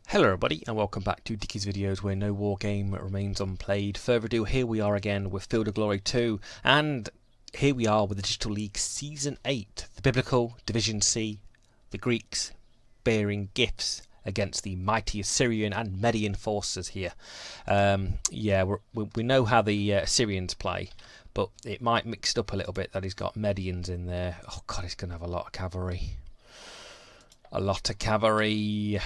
Hello everybody and welcome back to Dickie's Videos where no war game remains unplayed. Further ado, here we are again with Field of Glory 2 and here we are with the Digital League Season 8. The Biblical Division C, the Greeks bearing gifts against the mighty Assyrian and Median forces here. We know how the Assyrians play, but it might mix it up a little bit that he's got Medians in there. Oh god, he's going to have a lot of cavalry. A lot of cavalry.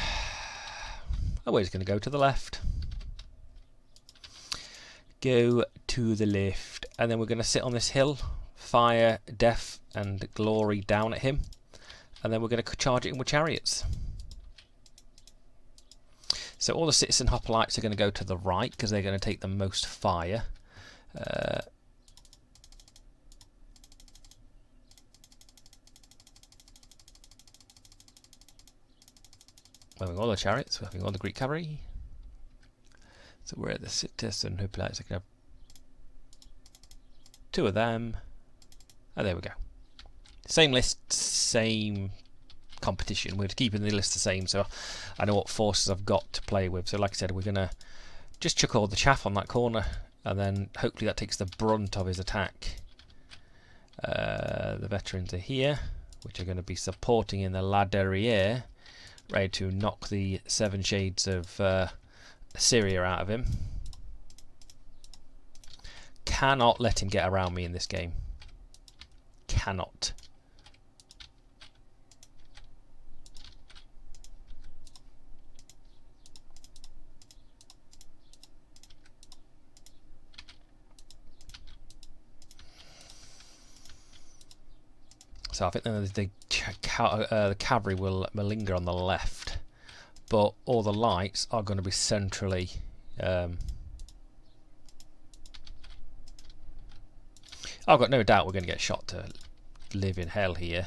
Oh, we're just going to go to the left. Go to the left. And then we're going to sit on this hill, fire death and glory down at him. And then we're going to charge it in with chariots. So all the citizen hoplites are going to go to the right because they're going to take the most fire. Having all the chariots, we're having all the Greek cavalry. So we're at the citizen hoplites. I can have two of them. Oh, there we go. Same list, same competition. We're keeping the list the same, so I know what forces I've got to play with. So like I said, we're going to just chuck all the chaff on that corner, and then hopefully that takes the brunt of his attack. The veterans are here, which are going to be supporting in the La Derriere, ready to knock the seven shades of Assyria out of him. Cannot let him get around me in this game. Cannot. So I think the cavalry will linger on the left, but all the lights are going to be centrally. I've got no doubt we're going to get shot to live in hell here.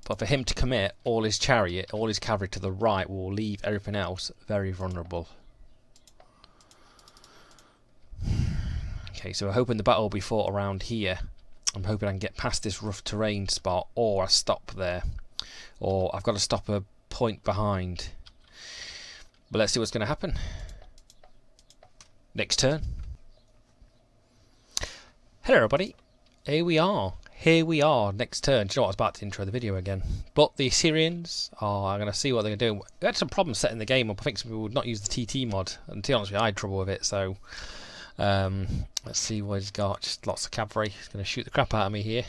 But for him to commit all his chariot, all his cavalry to the right will leave everything else very vulnerable. Okay, so we're hoping the battle will be fought around here. I'm hoping I can get past this rough terrain spot, or I stop there. Or I've got to stop a point behind. But let's see what's going to happen. Next turn. Hello everybody, here we are. Here we are, next turn. Do you know what, I was about to intro the video again. But the Assyrians are going to see what they're going to do. We had some problems setting the game up. I think some people would not use the TT mod. And to be honest with you, I had trouble with it. So, let's see what he's got. Just lots of cavalry. He's going to shoot the crap out of me here.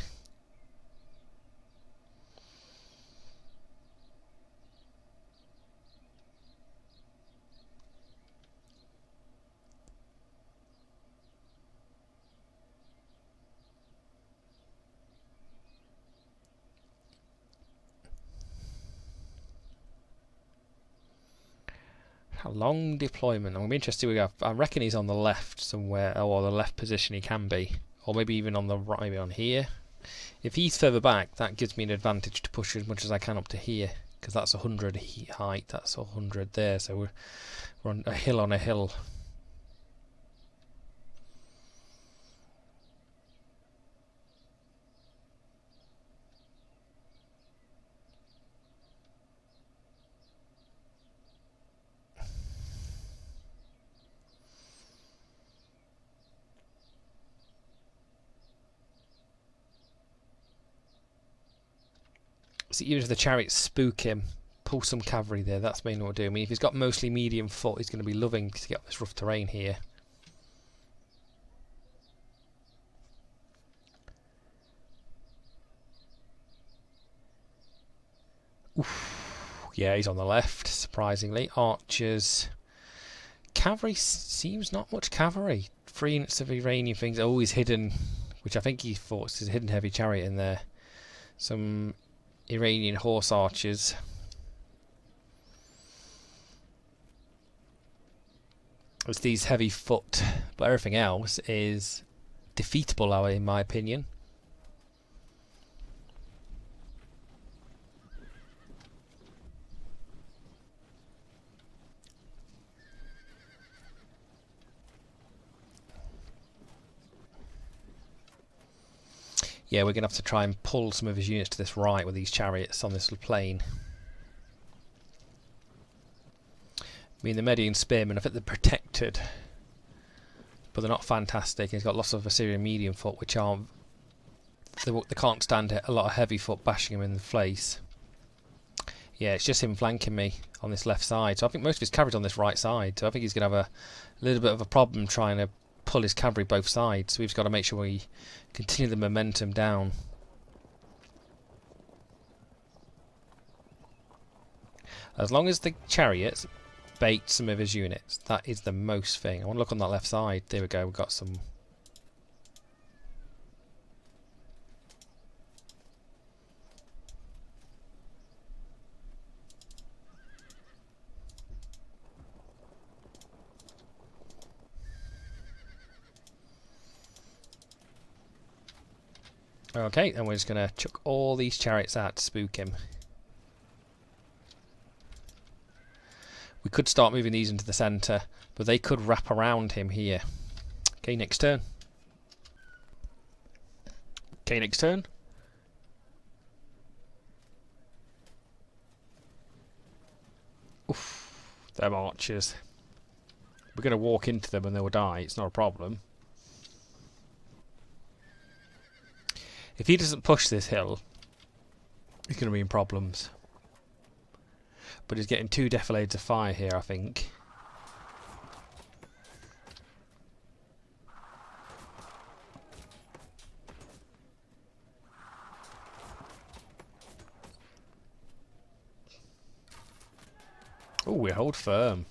A long deployment. I'm going to be interested. I reckon he's on the left somewhere, or the left position he can be, or maybe even on the right, maybe on here. If he's further back, that gives me an advantage to push as much as I can up to here, because that's 100 height. That's 100 there. So we're on a hill on a hill. So even if the chariots spook him, pull some cavalry there. That's mainly what we'll do. I mean, if he's got mostly medium foot, he's going to be loving to get up this rough terrain here. Oof. Yeah, he's on the left, surprisingly. Archers. Cavalry seems not much cavalry. 3 units of Iranian things. Oh, he's hidden, which I think he thought is a hidden heavy chariot in there. Some Iranian horse archers. It's these heavy foot, but everything else is defeatable, in my opinion. Yeah, we're going to have to try and pull some of his units to this right with these chariots on this little plain. I mean, the Median spearmen, I think they're protected, but they're not fantastic. He's got lots of Assyrian medium foot, which aren't... They can't stand a lot of heavy foot bashing him in the face. Yeah, it's just him flanking me on this left side. So I think most of his cavalry's on this right side. So I think he's going to have a little bit of a problem trying to pull his cavalry both sides. So we've got to make sure we continue the momentum down. As long as the chariots bait some of his units, that is the most thing. I want to look on that left side. There we go, we've got some... Okay, and we're just going to chuck all these chariots out to spook him. We could start moving these into the centre, but they could wrap around him here. Okay, next turn. Okay, next turn. Oof, them archers. We're going to walk into them and they'll die, it's not a problem. If he doesn't push this hill, he's going to be in problems. But he's getting 2 defilades of fire here, I think. Oh, we hold firm.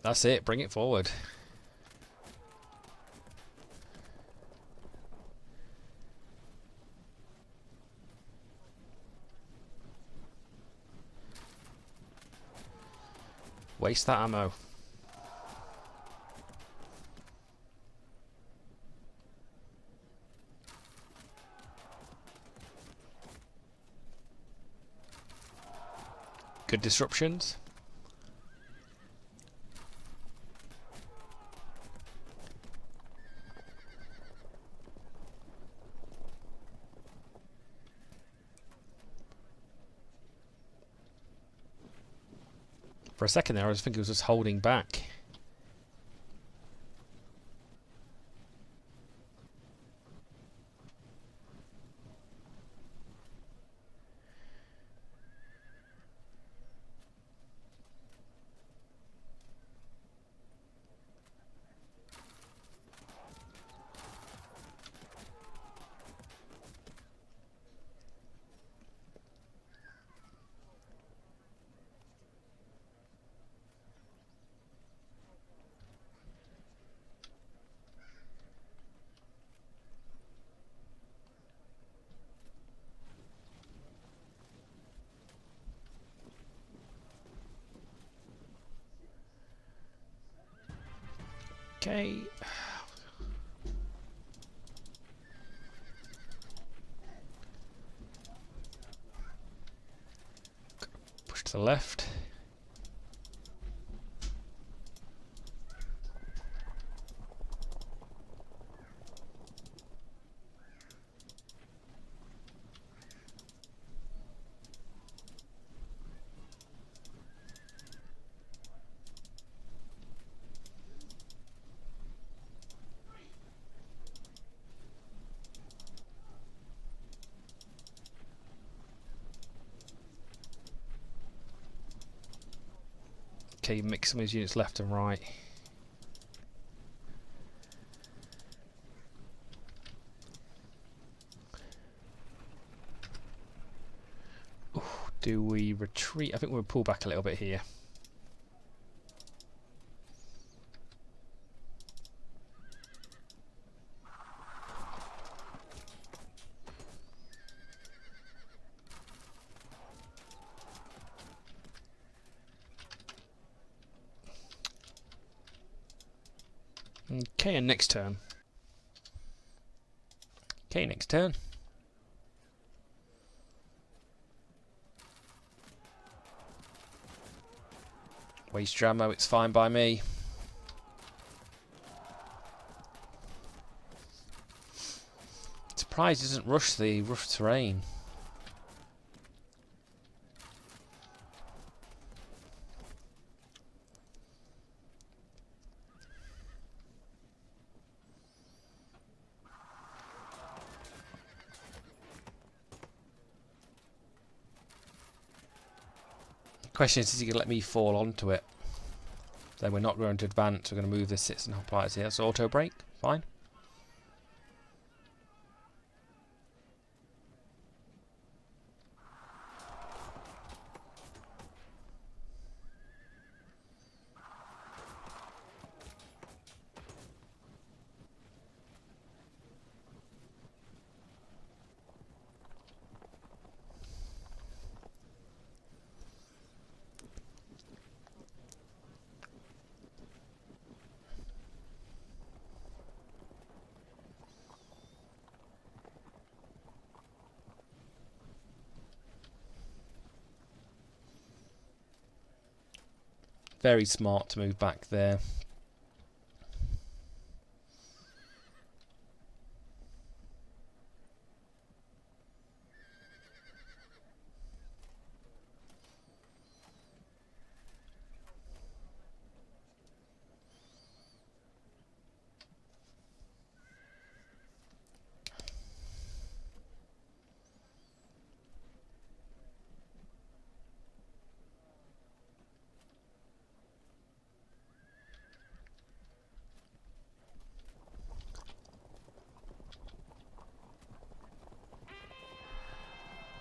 That's it, bring it forward. Waste that ammo. Good disruptions. For a second there, I was thinking it was just holding back. Okay. Push to the left. Okay, mix some of his units left and right. Ooh, do we retreat? I think we'll pull back a little bit here. Okay, and next turn. Okay, next turn. Waste your ammo, it's fine by me. surprised he doesn't rush the rough terrain. The question is he going to let me fall onto it? Then we're not going to advance. We're going to move this citizen hoplites here. So auto brake, fine. Very smart to move back there.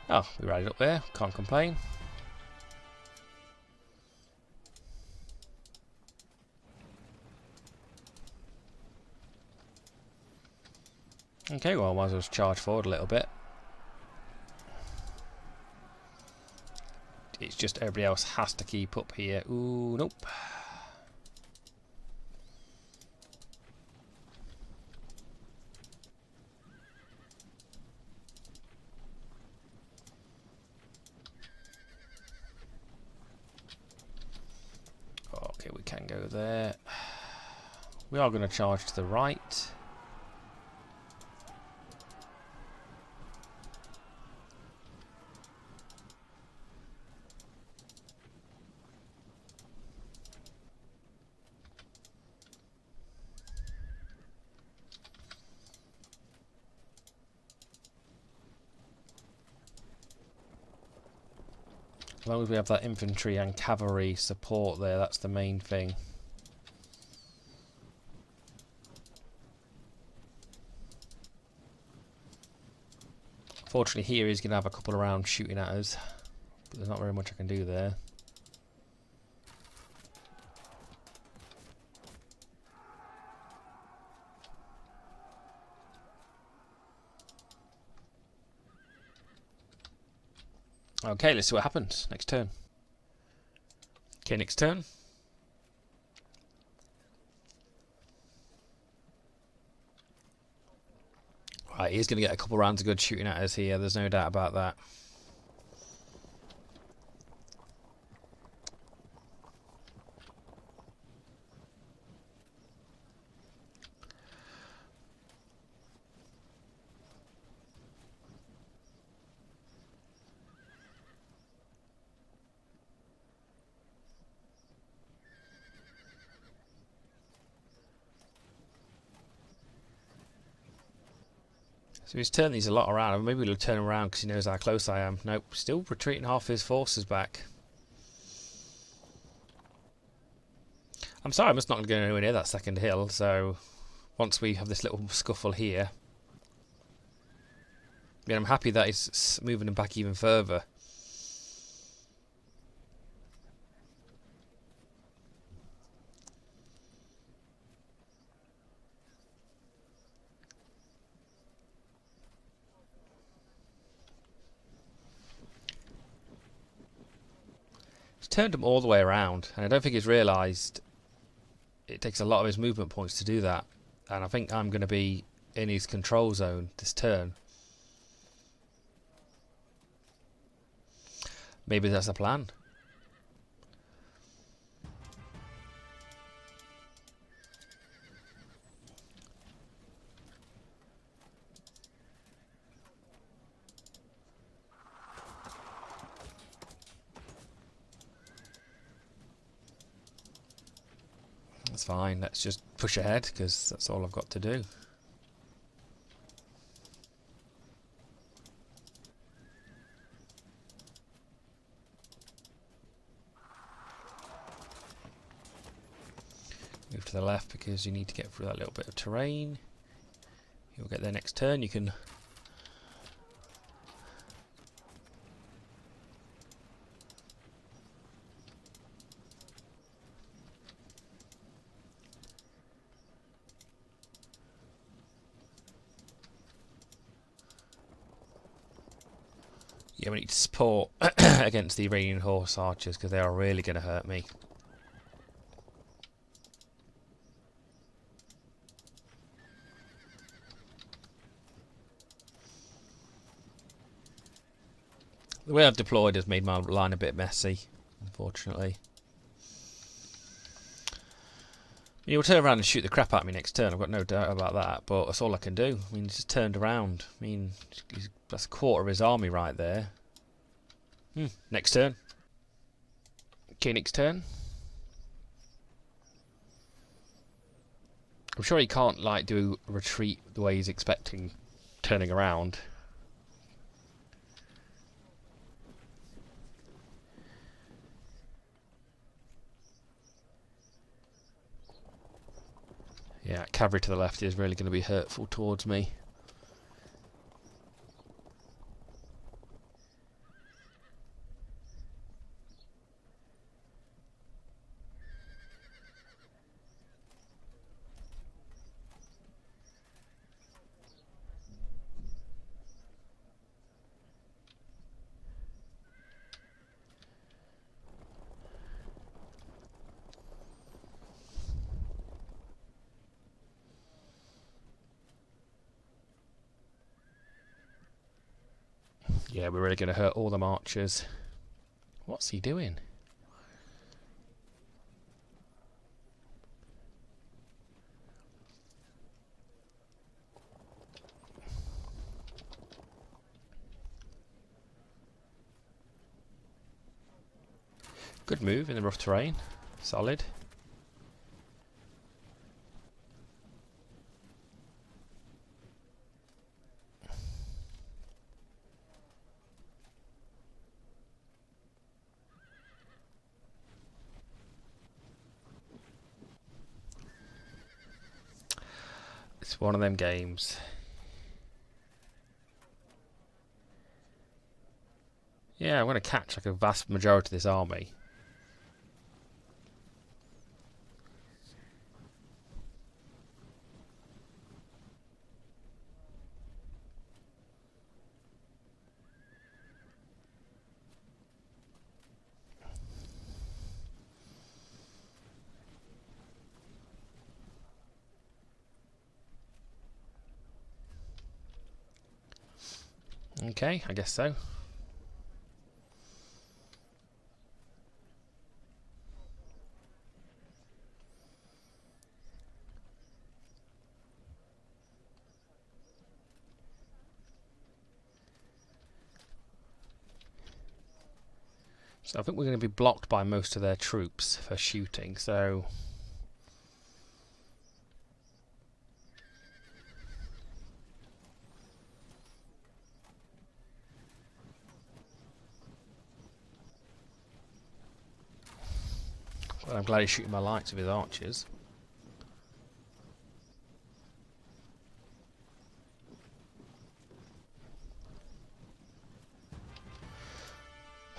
Oh, we rallied up there. Can't complain. Okay, well, I might as well charge forward a little bit. It's just everybody else has to keep up here. Ooh, nope. Okay, we can go there. We are going to charge to the right. As long as we have that infantry and cavalry support there, that's the main thing. Fortunately here he's going to have a couple of rounds shooting at us, but there's not very much I can do there. Okay, let's see what happens next turn. Okay, next turn. Right, he's going to get a couple rounds of good shooting at us here, there's no doubt about that. So he's turned these a lot around. Maybe he'll turn around because he knows how close I am. Nope, still retreating half his forces back. I'm sorry, I'm just not going to go anywhere near that second hill, so once we have this little scuffle here, I'm happy that he's moving them back even further. He's turned them all the way around, and I don't think he's realised it takes a lot of his movement points to do that. And I think I'm going to be in his control zone this turn. Maybe that's a plan. That's fine, let's just push ahead, because that's all I've got to do. Move to the left because you need to get through that little bit of terrain. You'll get there next turn. You can we need to support against the Iranian horse archers because they are really going to hurt me. The way I've deployed has made my line a bit messy, unfortunately. You'll turn around and shoot the crap out of me next turn, I've got no doubt about that, but that's all I can do. I mean, he's just turned around. I mean, that's a quarter of his army right there. Next turn. Okay, next turn. I'm sure he can't, like, do a retreat the way he's expecting, turning around. Yeah, cavalry to the left is really going to be hurtful towards me. Yeah, we're really going to hurt all them archers. What's he doing? Good move in the rough terrain. Solid. It's one of them games. Yeah, I'm going to catch like a vast majority of this army. Okay, I guess so. So I think we're going to be blocked by most of their troops for shooting, so... Well, I'm glad he's shooting my lights with his archers.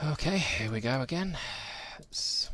Okay, here we go again. Let's...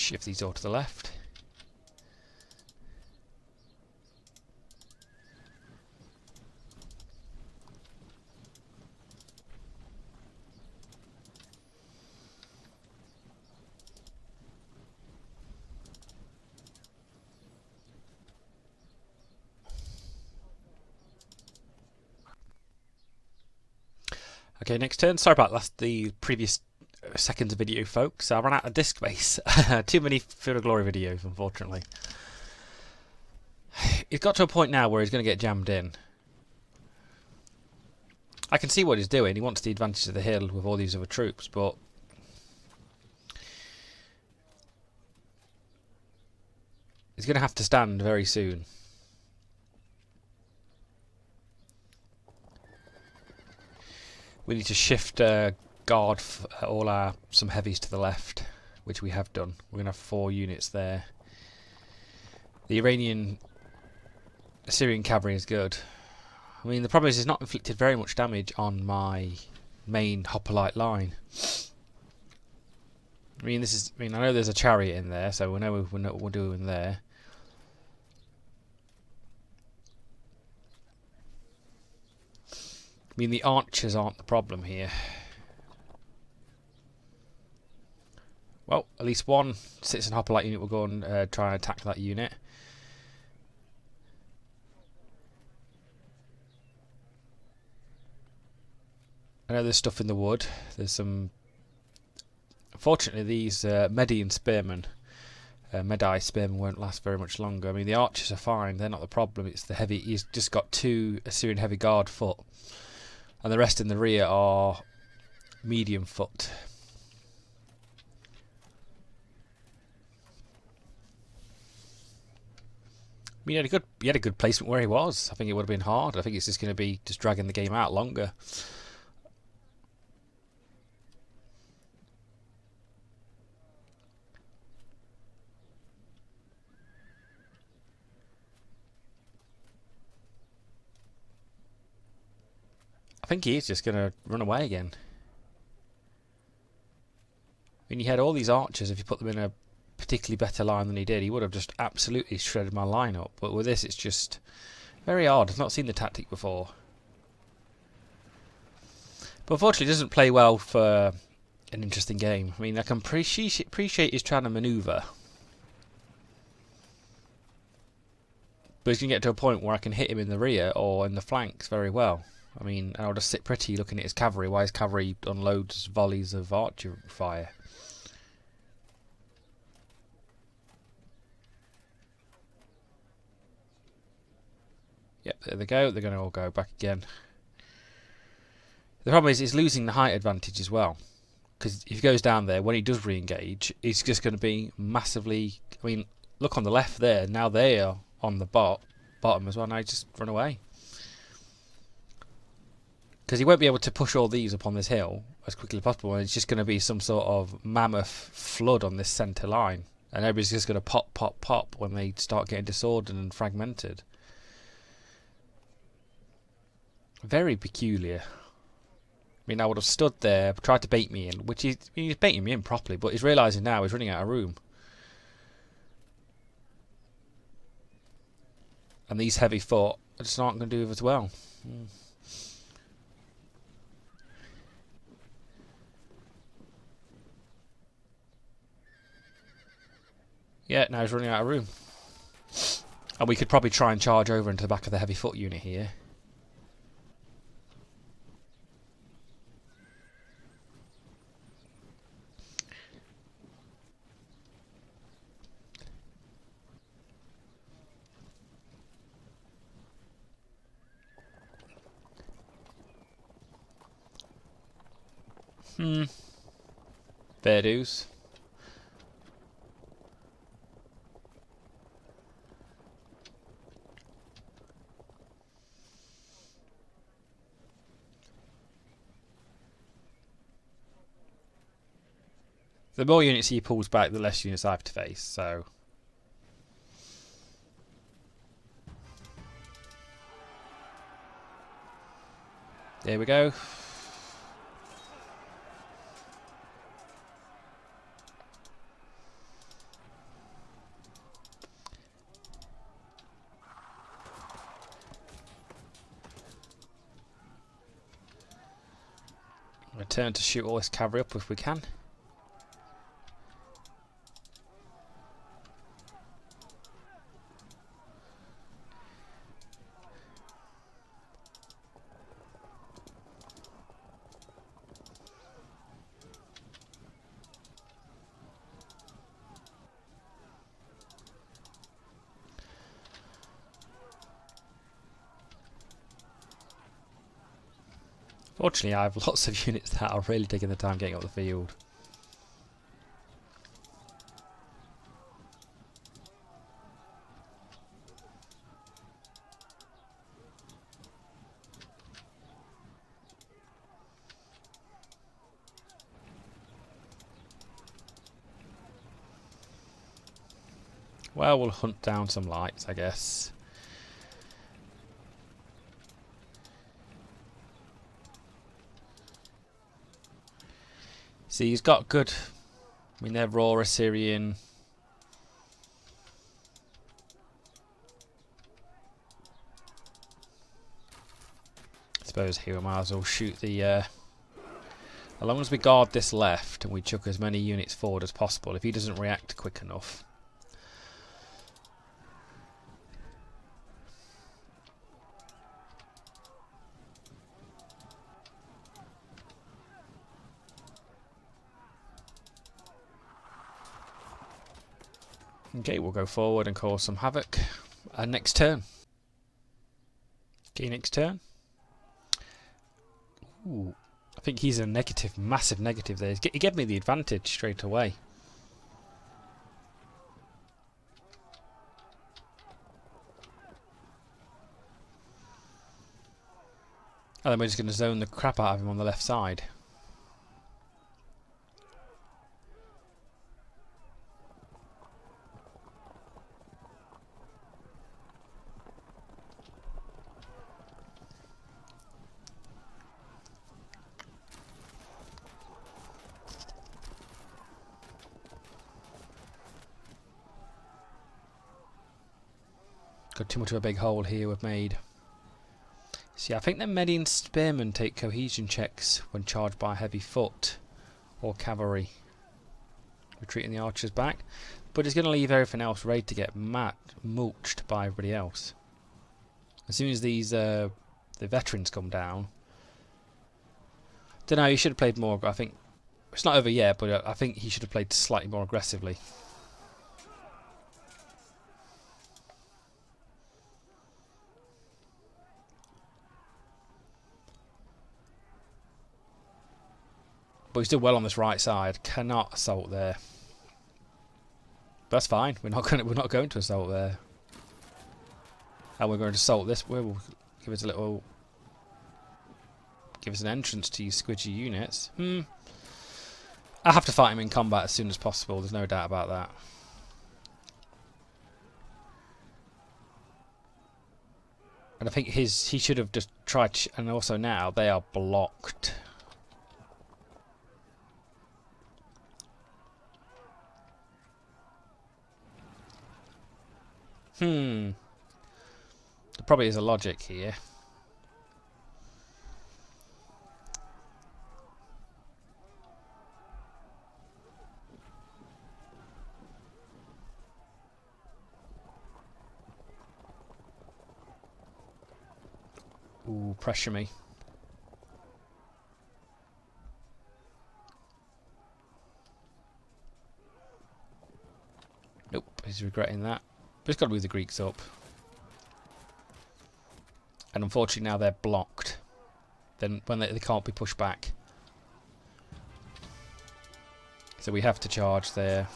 shift these all to the left. Okay, next turn. Sorry about the previous seconds of video, folks. I ran out of disk space. Too many Field of Glory videos, unfortunately. He's got to a point now where he's going to get jammed in. I can see what he's doing. He wants the advantage of the hill with all these other troops, but he's going to have to stand very soon. We need to shift guard all some heavies to the left, which we have done. We're going to have 4 units there. The Assyrian cavalry is good. I mean, the problem is it's not inflicted very much damage on my main hoplite line. I mean, I know there's a chariot in there, so we know what we're doing there. I mean, the archers aren't the problem here. Well, at least one citizen hoplite unit will go and try and attack that unit. I know there's stuff in the wood. There's some... Unfortunately, these Median spearmen, Medai spearmen won't last very much longer. I mean, the archers are fine. They're not the problem. It's the heavy... He's just got 2 Assyrian heavy guard foot. And the rest in the rear are medium foot. I mean, he had a good placement where he was. I think it would have been hard. I think it's just going to be just dragging the game out longer. I think he is just going to run away again. I mean, he had all these archers. If you put them in a particularly better line than he did, he would have just absolutely shredded my line up. But with this, it's just very odd. I've not seen the tactic before. But unfortunately, it doesn't play well for an interesting game. I mean, I can appreciate he's trying to manoeuvre. But he's going to get to a point where I can hit him in the rear or in the flanks very well. I mean, and I'll just sit pretty looking at his cavalry while his cavalry unloads volleys of archer fire. Yep, there they go. They're going to all go back again. The problem is he's losing the height advantage as well. Because if he goes down there, when he does re-engage, he's just going to be massively... I mean, look on the left there. Now they are on the bottom as well. Now just run away. Because he won't be able to push all these up on this hill as quickly as possible. And it's just going to be some sort of mammoth flood on this centre line. And everybody's just going to pop, pop, pop when they start getting disordered and fragmented. Very peculiar. I mean, I would have stood there, tried to bait me in, which he's baiting me in properly, but he's realising now he's running out of room. And these heavy foot are just not going to do as well. Yeah, now he's running out of room. And we could probably try and charge over into the back of the heavy foot unit here. Fair dues. The more units he pulls back, the less units I have to face, so... There we go. turn to shoot all this cavalry up if we can. Fortunately, I have lots of units that are really taking the time getting up the field. Well, we'll hunt down some lights, I guess. See, he's got good. I mean, they're raw Assyrian. I suppose here we might as well shoot the. As long as we guard this left and we chuck as many units forward as possible, if he doesn't react quick enough. Okay, we'll go forward and cause some havoc. Next turn. Okay, next turn. Ooh, I think he's a negative, massive negative there. He gave me the advantage straight away. And then we're just going to zone the crap out of him on the left side. Got too much of a big hole here we've made. See, I think the Median spearmen take cohesion checks when charged by heavy foot or cavalry. Retreating the archers back. But it's going to leave everything else ready to get mulched by everybody else. As soon as these the veterans come down. Don't know, he should have played more. I think it's not over yet, but I think he should have played slightly more aggressively. But he's still well on this right side. Cannot assault there. That's fine. We're not going to assault there. And we're going to assault this. We'll give us a little. Give us an entrance to these squidgy units. I have to fight him in combat as soon as possible. There's no doubt about that. And I think he should have just tried. And also now they are blocked. There probably is a logic here. Ooh, pressure me. Nope, he's regretting that. But it's got to move the Greeks up. And unfortunately now they're blocked. Then when they can't be pushed back. So we have to charge there.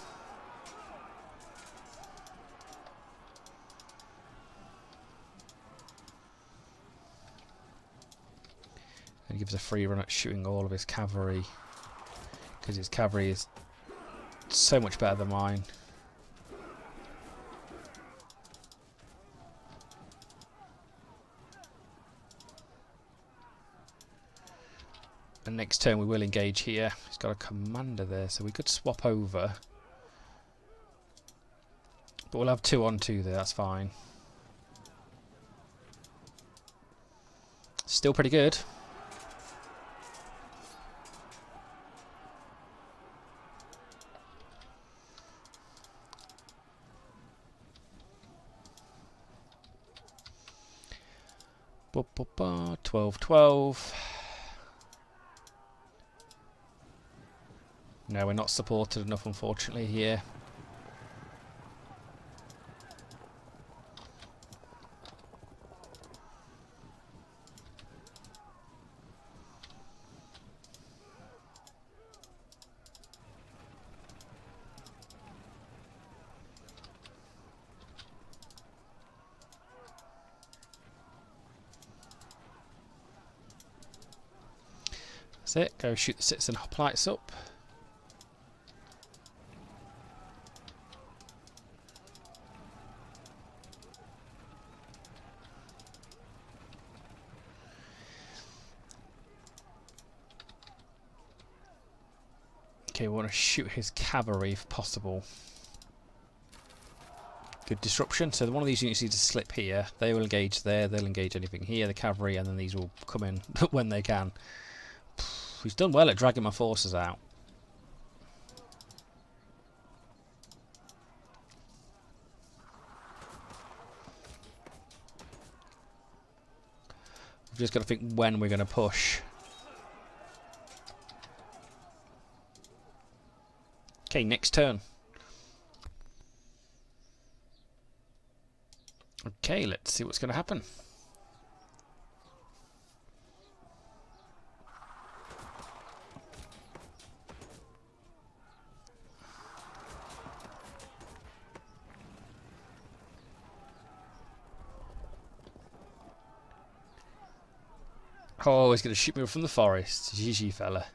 And he gives a free run at shooting all of his cavalry. Because his cavalry is so much better than mine. And next turn we will engage here. He's got a commander there, so we could swap over. But we'll have 2 on 2 there, that's fine. Still pretty good. 12-12. No, we're not supported enough, unfortunately, here. That's it. Go shoot the citizen hoplites up. Okay, we want to shoot his cavalry if possible. Good disruption. So one of these units needs to slip here. They will engage there. They'll engage anything here, the cavalry, and then these will come in when they can. He's done well at dragging my forces out. We've just got to think when we're going to push. Okay, next turn. Okay, let's see what's going to happen. Oh, he's going to shoot me from the forest. GG, fella.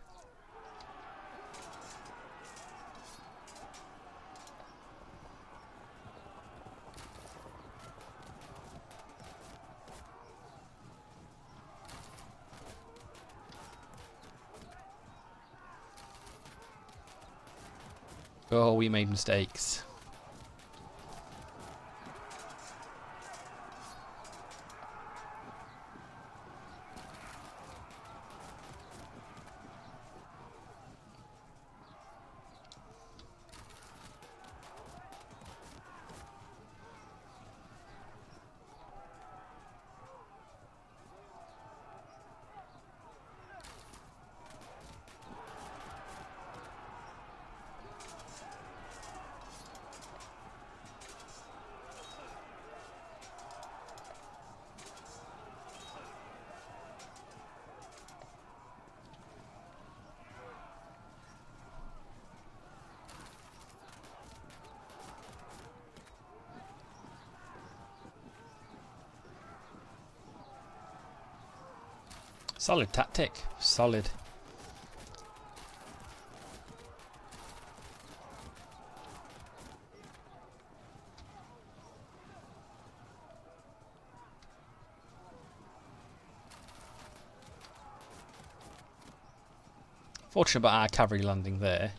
Oh, we made mistakes. Solid tactic. Solid. Fortunate about our cavalry landing there.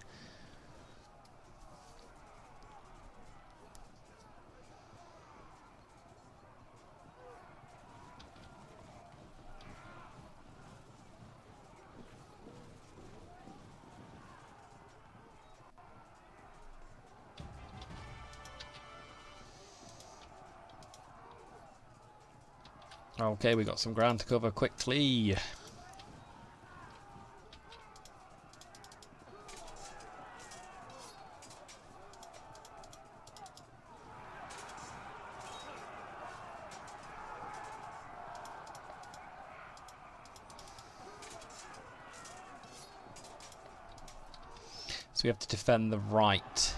Okay, we got some ground to cover quickly. So we have to defend the right.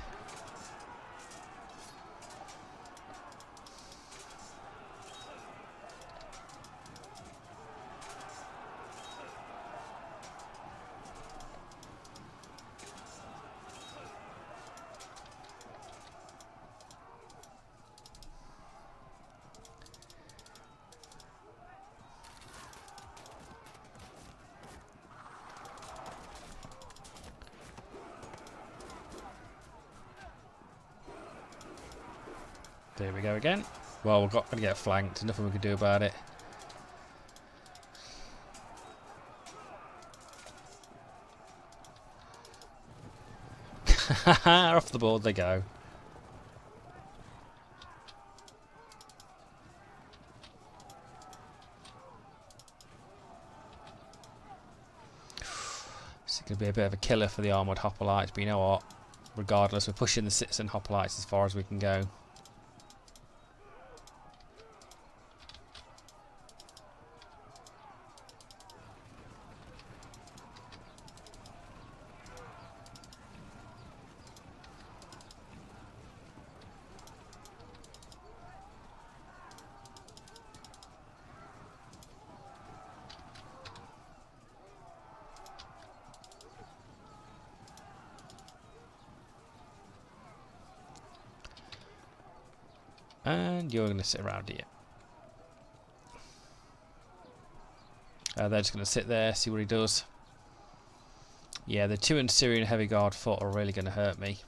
There we go again. Well, we're going to get flanked. Nothing we can do about it. Off the board they go. It's going to be a bit of a killer for the armoured hoplites, but you know what? Regardless, we're pushing the citizen hoplites as far as we can go. And you're going to sit around here. They're just going to sit there, see what he does. Yeah, the 2 Assyrian heavy guard foot are really going to hurt me.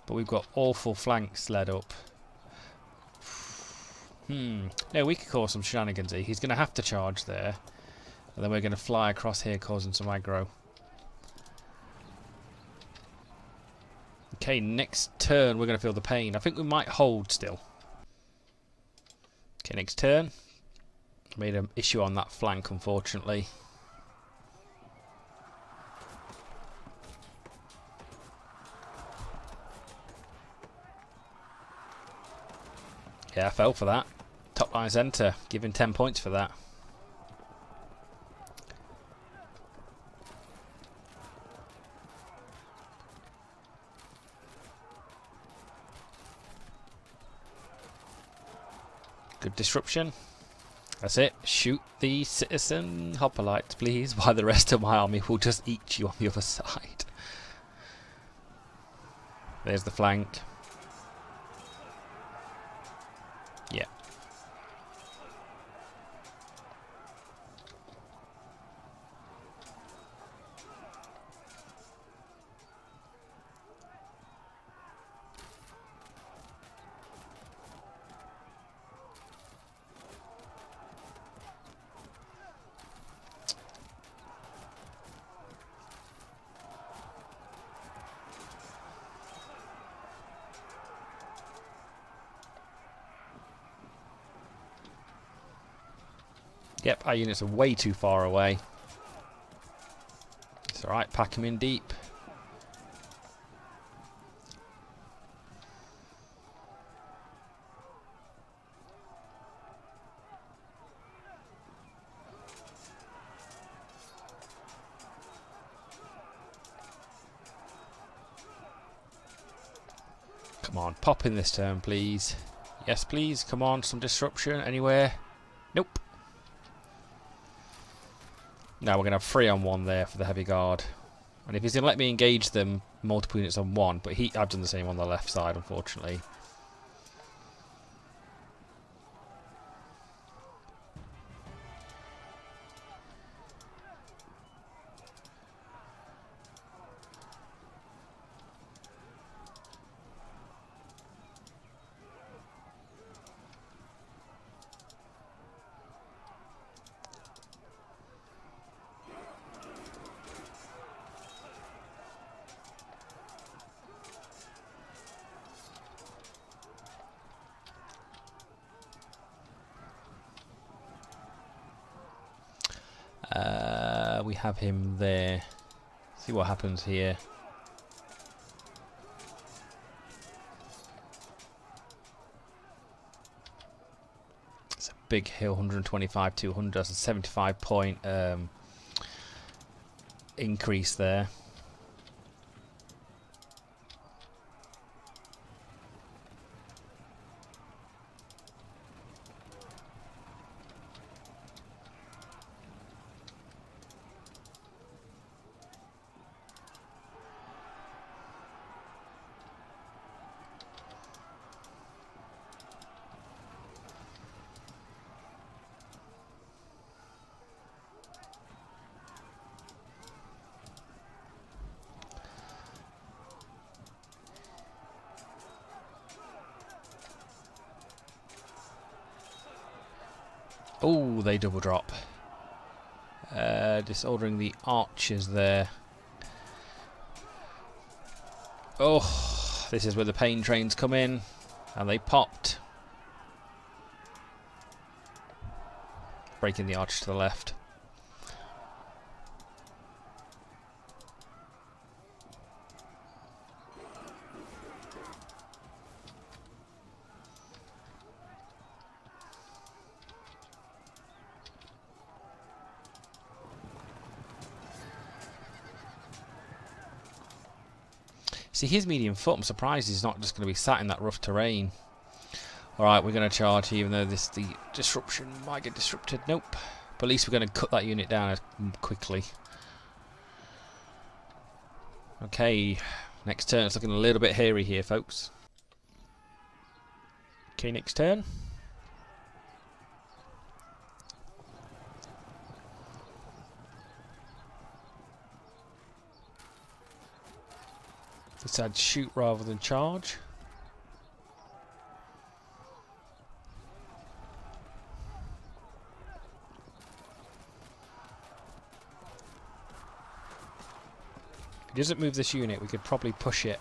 But we've got awful flanks led up. No, we could cause some shenanigans here. He's going to have to charge there. And then we're going to fly across here, causing some aggro. Okay, next turn we're going to feel the pain. I think we might hold still. Okay, next turn. Made an issue on that flank, unfortunately. Yeah, I fell for that. Top line centre, giving 10 points for that. Good disruption. That's it. Shoot the citizen hoplites, please, while the rest of my army will just eat you on the other side. There's the flank. Yeah. Yep, our units are way too far away. It's alright, pack them in deep. Come on, pop in this turn, please. Yes, please. Come on, some disruption anywhere. Nope. Now we're going to have 3 on 1 there for the heavy guard. And if he's going to let me engage them, multiple units on 1. But I've done the same on the left side, unfortunately. We have him there. See what happens here. It's a big hill, 125, 200. That's a 75 point increase there. Oh, they double drop. Disordering the archers there. Oh, this is where the pain trains come in. And they popped. Breaking the arch to the left. See, his medium foot, I'm surprised he's not just going to be sat in that rough terrain. Alright, we're going to charge even though the disruption might get disrupted. Nope. But at least we're going to cut that unit down quickly. Okay, next turn. It's looking a little bit hairy here, folks. Okay, next turn. Decide shoot rather than charge. If he doesn't move this unit, we could probably push it.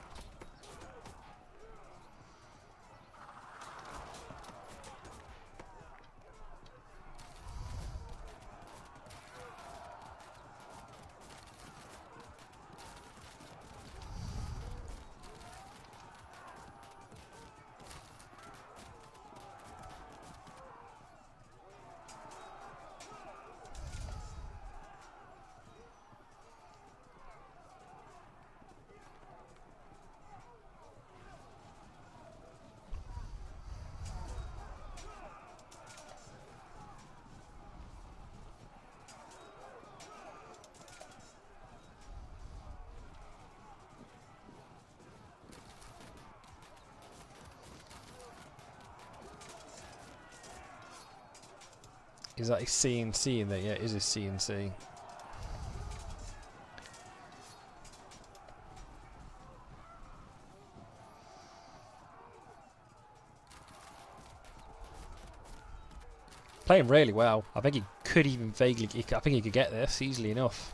Is that a CNC in there? Yeah, it is a CNC. Playing really well. I think he could even vaguely... I think he could get this easily enough.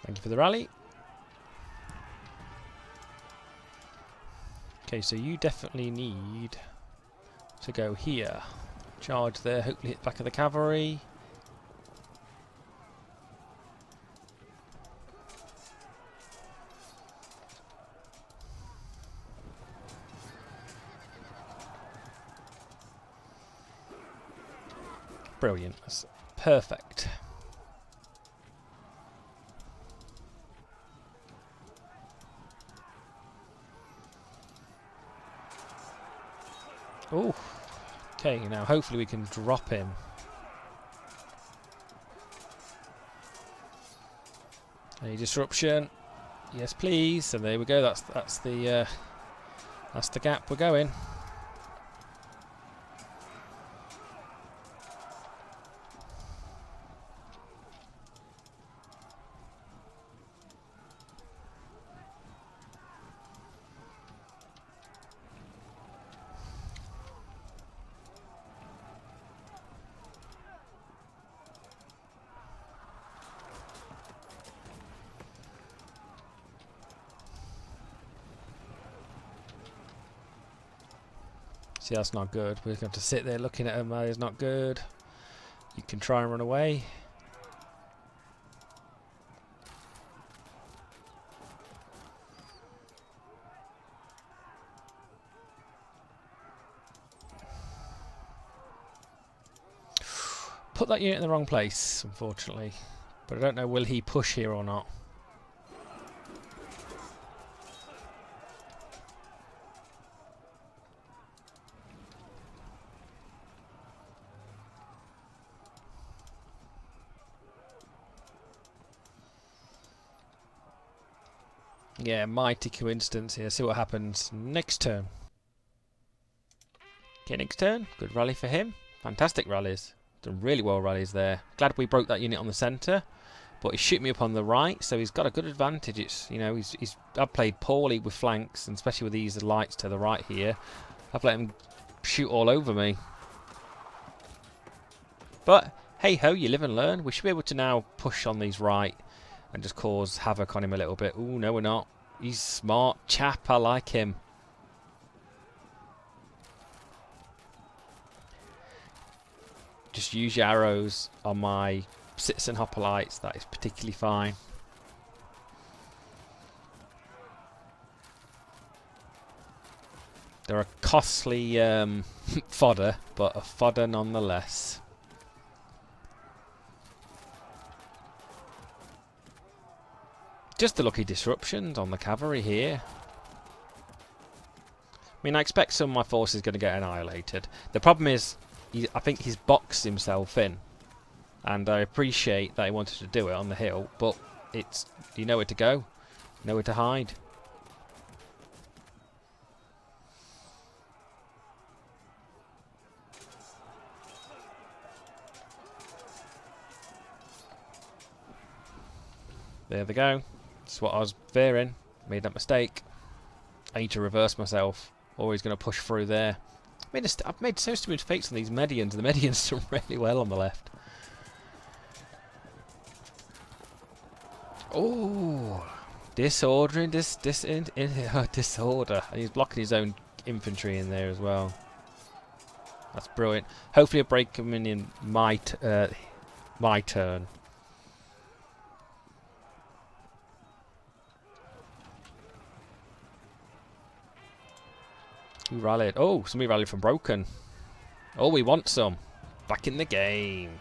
Thank you for the rally. Okay, so you definitely need to go here. Charge there, hopefully hit back of the cavalry. Brilliant. That's perfect. Oh, okay, now hopefully we can drop him. Any disruption? Yes, please. And there we go. That's the gap we're going. See, that's not good. We're going to sit there looking at him. That is not good. You can try and run away. Put that unit in the wrong place, unfortunately. But I don't know, will he push here or not? Yeah, mighty coincidence here. See what happens next turn. Okay, next turn. Good rally for him. Fantastic rallies. Done really well rallies there. Glad we broke that unit on the centre. But he's shooting me up on the right, so he's got a good advantage. It's, you know, I've played poorly with flanks, and especially with these lights to the right here. I've let him shoot all over me. But hey ho, you live and learn. We should be able to now push on these right and just cause havoc on him a little bit. Ooh, no we're not. He's smart chap, I like him. just use your arrows on my citizen hoplites. That is particularly fine. They're a costly fodder, but a fodder nonetheless. Just the lucky disruptions on the cavalry here. I mean, I expect some of my forces going to get annihilated. The problem is, I think he's boxed himself in. And I appreciate that he wanted to do it on the hill, but it's, you know where to go, know where to hide. There they go. That's what I was fearing. Made that mistake. I need to reverse myself. Always going to push through there. I've made so many mistakes on these Medians. The Medians done really well on the left. Oh, disordering, disorder, and he's blocking his own infantry in there as well. That's brilliant. Hopefully, I'll break him in my turn. Who rallied? Oh, somebody rallied from Broken. Oh, we want some. Back in the game.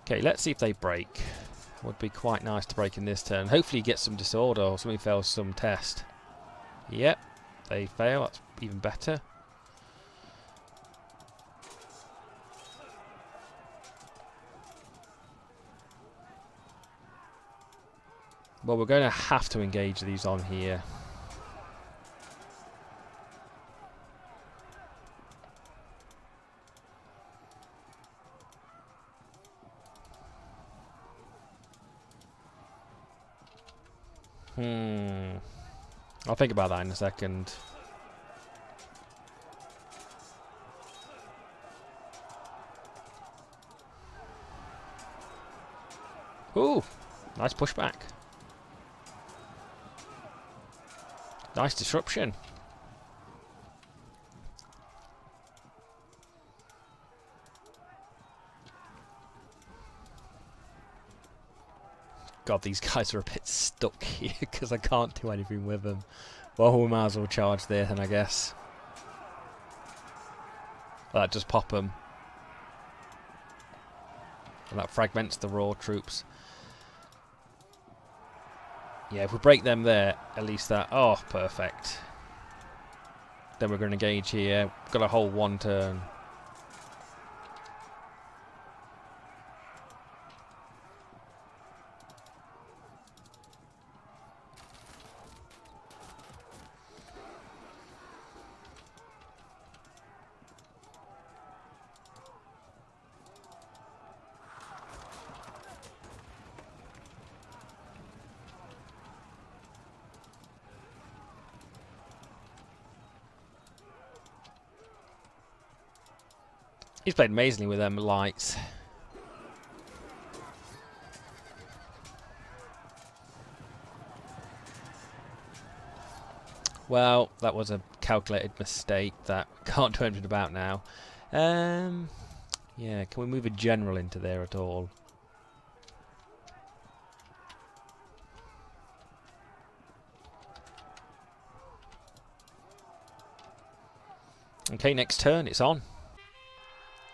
Okay, let's see if they break. Would be quite nice to break in this turn. Hopefully get some disorder or somebody fails some test. Yep, they fail. That's even better. Well, we're going to have to engage these on here. I'll think about that in a second. Ooh, nice pushback. Nice disruption. God, these guys are a bit stuck here because I can't do anything with them. Well, we might as well charge there then, I guess. That just pop them. And that fragments the raw troops. Yeah, if we break them there, at least that... Oh, perfect. Then we're going to engage here. We've got a whole one turn. He's played amazingly with them lights. Well, that was a calculated mistake that I can't do anything about now. Yeah, can we move a general into there at all? Okay, next turn, it's on.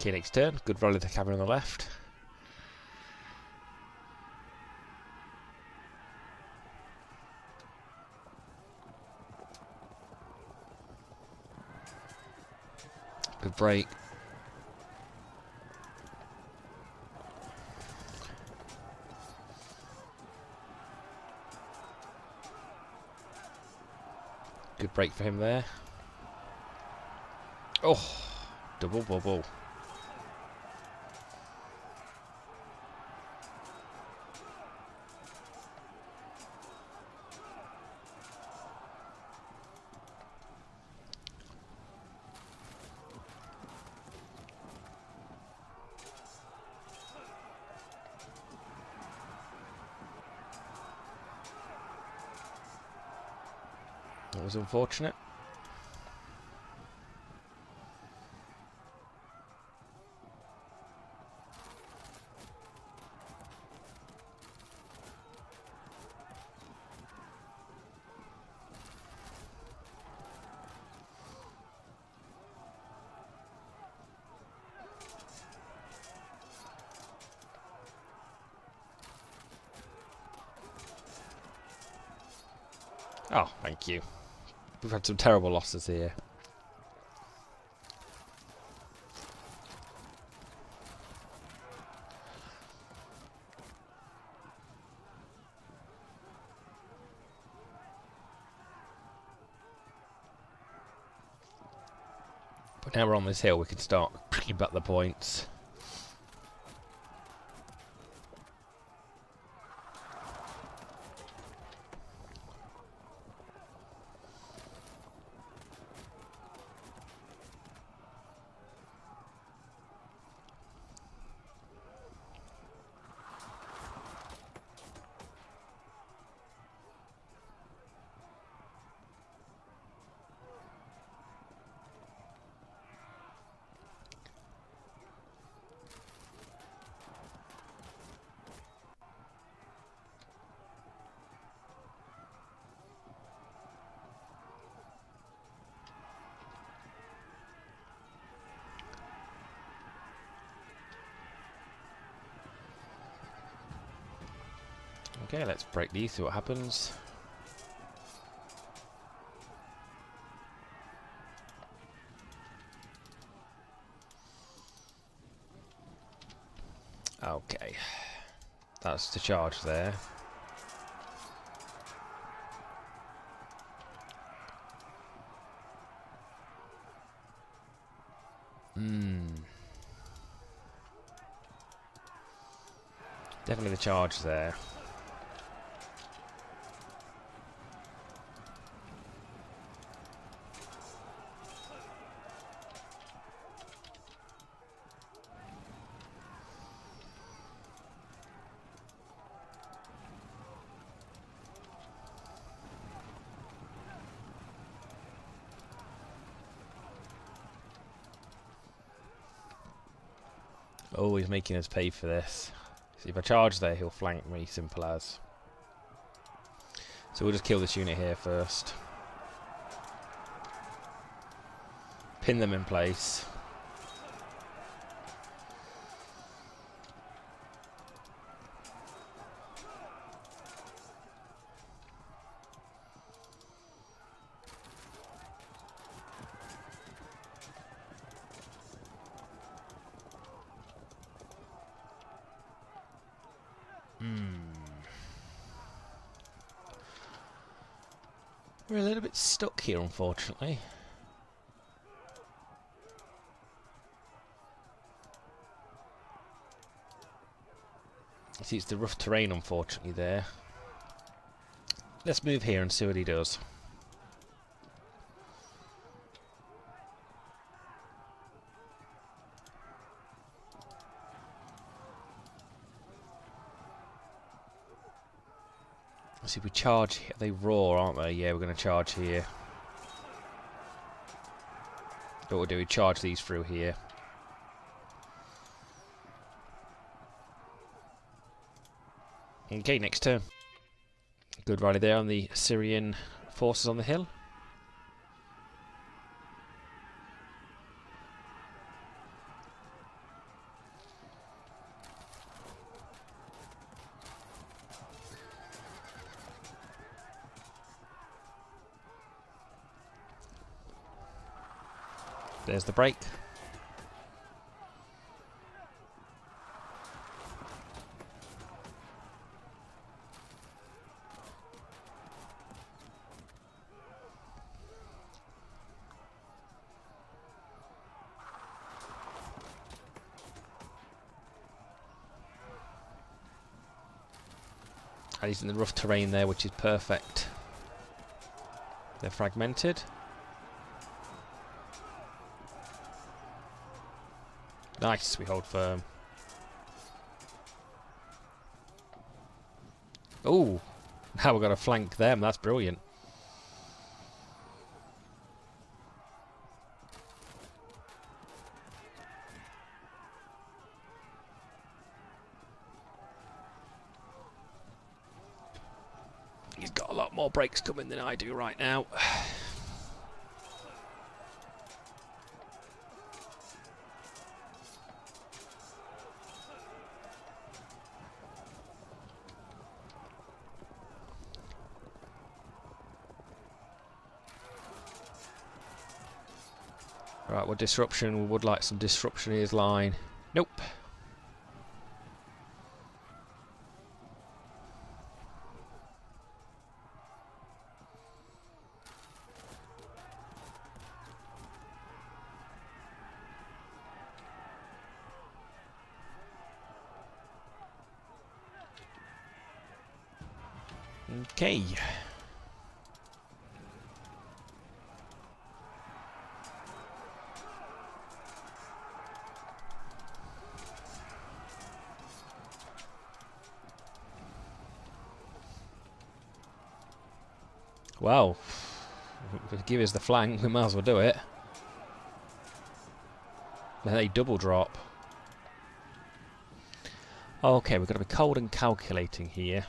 Okay, next turn. Good roll of the cavalry on the left. Good break. Good break for him there. Oh, double bubble. That was unfortunate. Oh, thank you. We've had some terrible losses here. But now we're on this hill, we can start picking back the points. Okay, let's break these, see what happens. Okay, that's the charge there. Definitely the charge there. Oh, he's making us pay for this. See, if I charge there, he'll flank me, simple as. So we'll just kill this unit here first. Pin them in place. We're a little bit stuck here, unfortunately. See, it's the rough terrain, unfortunately, there. Let's move here and see what he does. See, we charge here. They roar, aren't they? Yeah, we're going to charge here. What we'll do, we charge these through here. Okay, next turn. Good rally there on the Assyrian forces on the hill. There's the break. And he's in the rough terrain there, which is perfect. They're fragmented. Nice, we hold firm. Oh, now we're going to flank them. That's brilliant. got more breaks coming than I do right now. Right, what disruption? We would like some disruption in his line. Nope. Okay. Well, if they give us the flank, we might as well do it. Then they double drop. Okay, we've got to be cold and calculating here.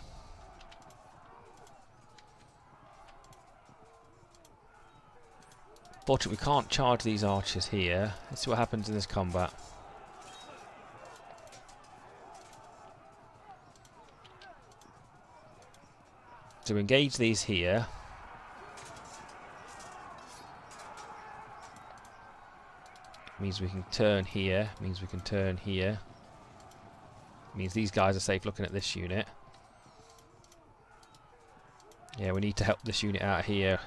Fortunately, we can't charge these archers here. Let's see what happens in this combat. So we engage these here. Means we can turn here. Means we can turn here. Means these guys are safe looking at this unit. Yeah, we need to help this unit out here.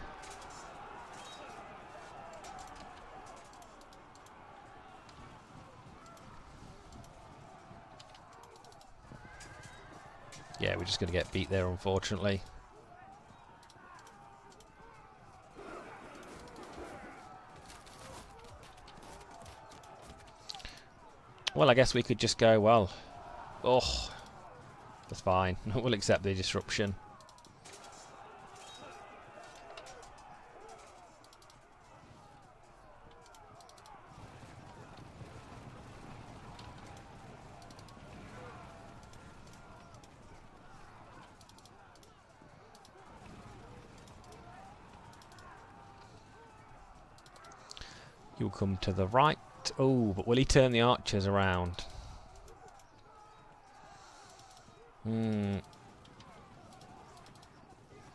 Yeah, we're just going to get beat there, unfortunately. Well, I guess we could just go, well, oh, that's fine. We'll accept the disruption. You'll come to the right. Oh, but will he turn the archers around?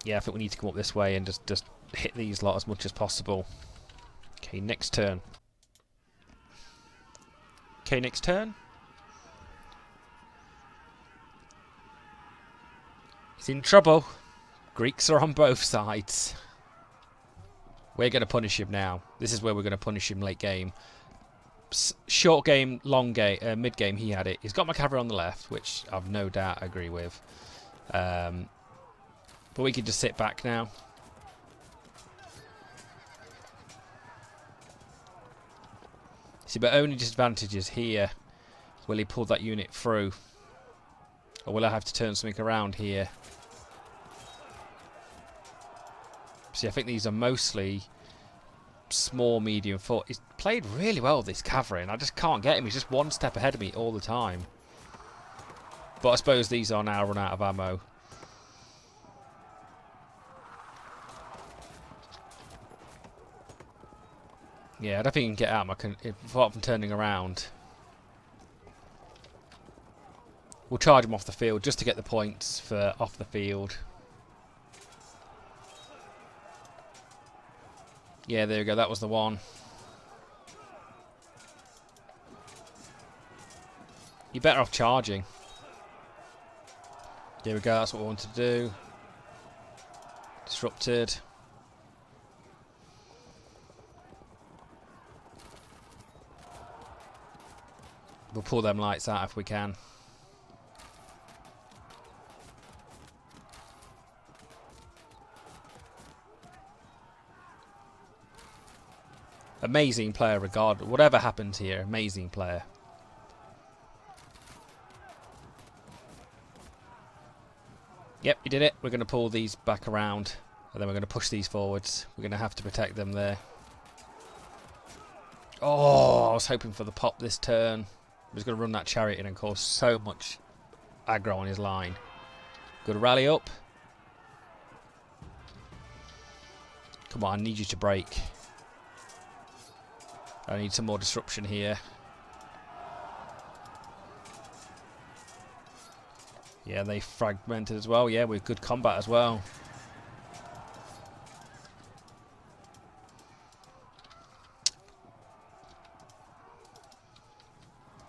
Yeah, I think we need to come up this way and just hit these lot as much as possible. Okay, next turn. Okay, next turn. He's in trouble. Greeks are on both sides. We're going to punish him now. This is where we're going to punish him late game. Short game, long game, mid game, he had it. He's got my cavalry on the left, which I've no doubt agree with. But we can just sit back now. See, but only disadvantage is here. Will he pull that unit through? Or will I have to turn something around here? See, I think these are mostly small, medium foot. He's played really well with this cavalry, and I just can't get him. He's just one step ahead of me all the time. But I suppose these are now run out of ammo. Yeah, I don't think he can get out apart from turning around. We'll charge him off the field just to get the points for off the field. Yeah, there we go. That was the one. You're better off charging. There we go. That's what we wanted to do. Disrupted. We'll pull them lights out if we can. Amazing player, regardless. Whatever happens here, amazing player. Yep, he did it. We're going to pull these back around, and then we're going to push these forwards. We're going to have to protect them there. Oh, I was hoping for the pop this turn. I was going to run that chariot in and cause so much aggro on his line. Good rally up. Come on, I need you to break. I need some more disruption here. Yeah, they fragmented as well. Yeah, with good combat as well.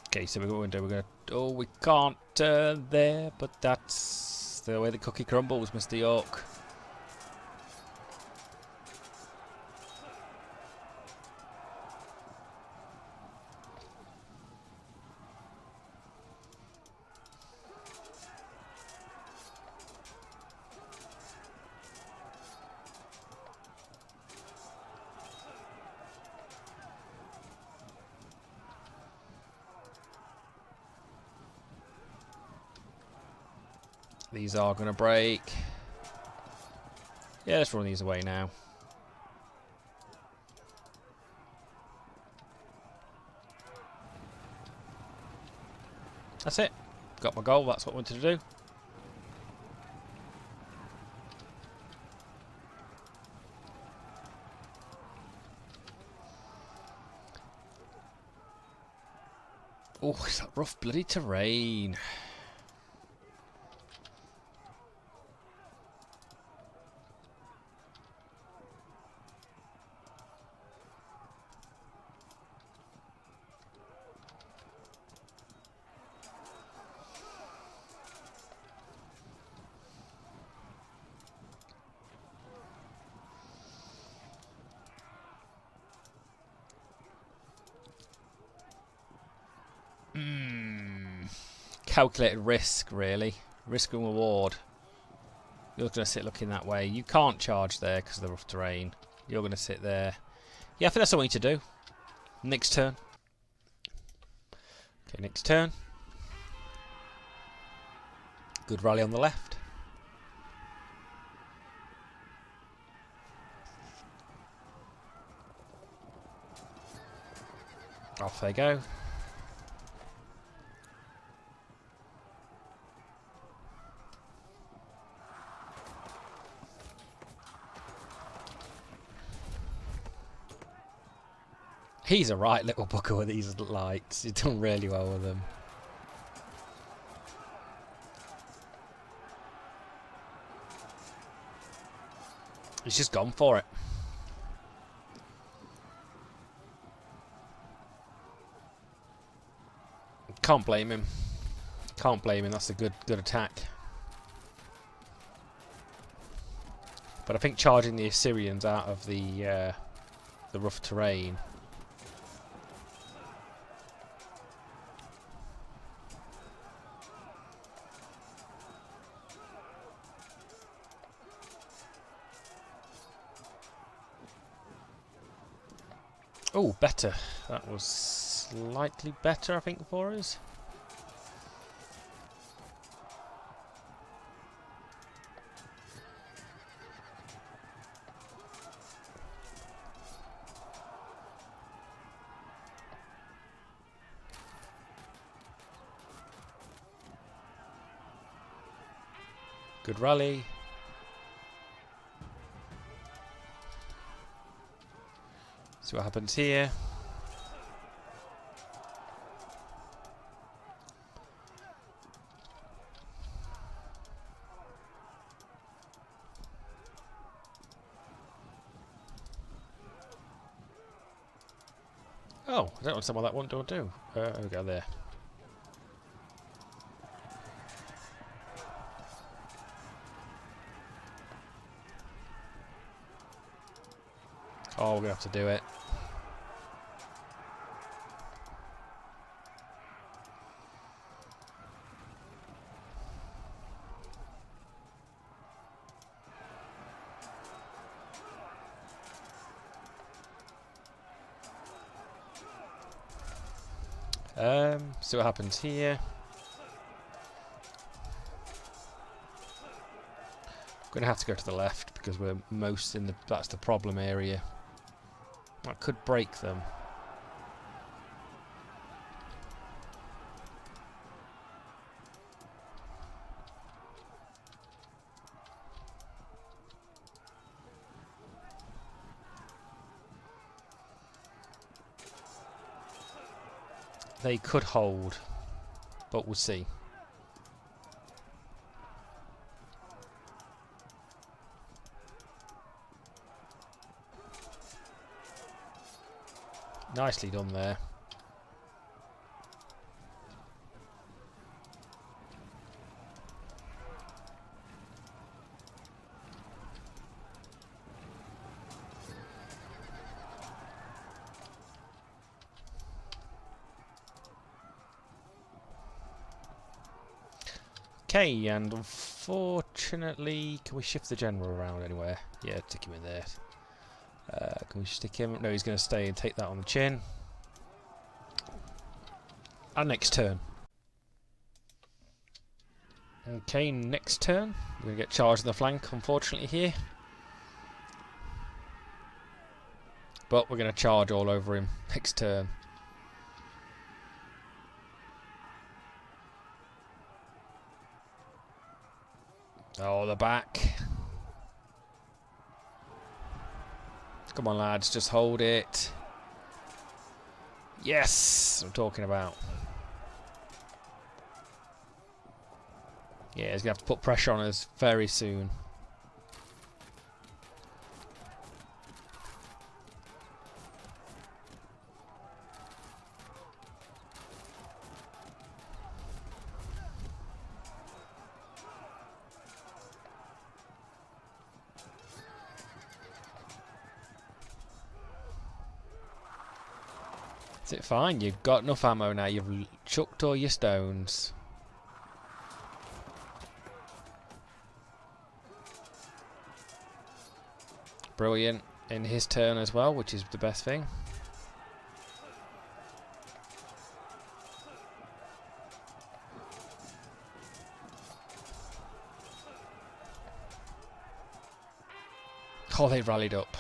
Okay, so we're going to... Oh, we can't turn there, but that's the way the cookie crumbles, Mr. York. These are going to break. Yeah, let's run these away now. That's it. Got my goal. That's what I wanted to do. Oh, it's that rough bloody terrain. Calculated risk, really. Risk and reward. You're going to sit looking that way. You can't charge there because of the rough terrain. You're going to sit there. Yeah, I think that's what we need to do. Next turn. Okay, next turn. Good rally on the left. Off they go. He's a right little bugger with these lights. He's done really well with them. He's just gone for it. Can't blame him. Can't blame him. That's a good attack. But I think charging the Assyrians out of the rough terrain. Oh, better. That was slightly better, I think, for us. Good rally. See what happens here. Oh, I don't understand what that one don't do. We go there. Oh, we're gonna have to do it. See what happens here. I'm gonna have to go to the left because we're most in the. That's the problem area. That could break them. they could hold, but we'll see. Nicely done there. Okay, and unfortunately, can we shift the general around anywhere? Yeah, stick him in there. Can we stick him? No, he's going to stay and take that on the chin. Our next turn. Okay, next turn. We're going to get charged in the flank, unfortunately, here. But we're going to charge all over him next turn. Oh, the back. Come on, lads, just hold it. Yes, I'm talking about. Yeah, he's going to have to put pressure on us very soon. Is it fine? You've got enough ammo now. You've chucked all your stones. Brilliant. In his turn as well, which is the best thing. Oh, they rallied up.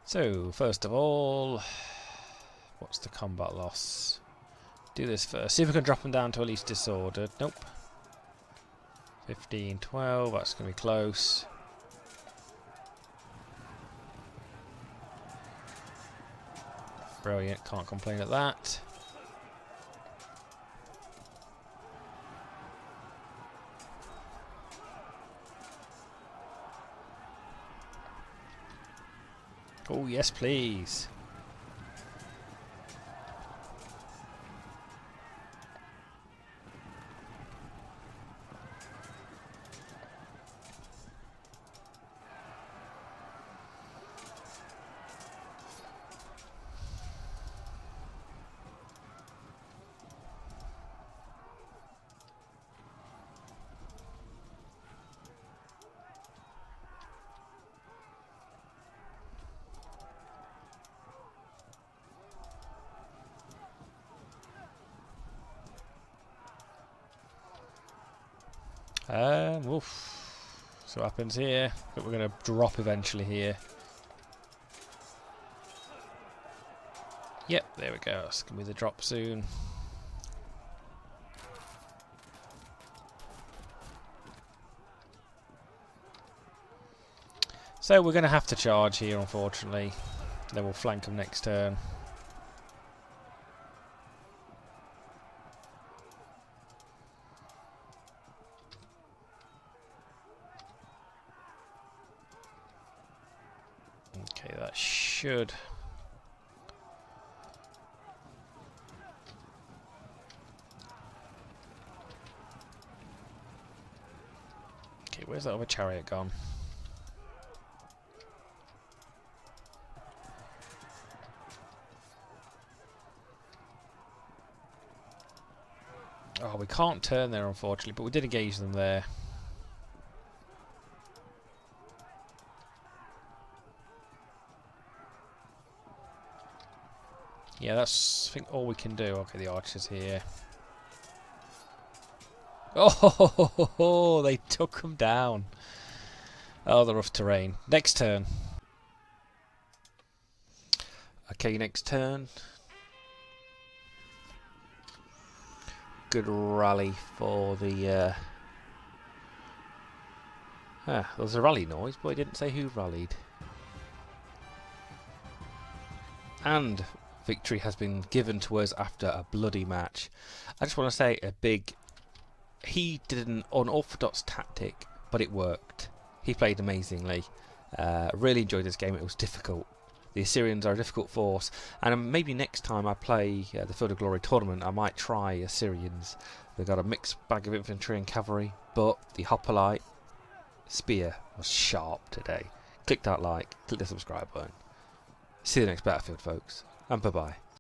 So, first of all, what's the combat loss? Do this first. See if we can drop them down to at least disordered. Nope. 15, 12, that's going to be close. Brilliant, can't complain at that. Oh, yes, please. Oof. So what happens here? But we're going to drop eventually here. Yep, there we go. It's going to be the drop soon. So we're going to have to charge here, unfortunately. Then we'll flank them next turn. Okay, that should... Okay, where's that other chariot gone? Oh, we can't turn there, unfortunately, but we did engage them there. Yeah, that's, I think, all we can do. Okay, the archer's here. Oh, they took them down. Oh, the rough terrain. Next turn. Okay, next turn. good rally for the... there was a rally noise, but I didn't say who rallied. And victory has been given to us after a bloody match. I just want to say a big... He did an unorthodox tactic, but it worked. He played amazingly. Really enjoyed this game. It was difficult. The Assyrians are a difficult force, and maybe next time I play the Field of Glory tournament I might try Assyrians. They've got a mixed bag of infantry and cavalry, but the hoplite spear was sharp today. Click that like, click the subscribe button. See you next Battlefield, folks, and bye bye.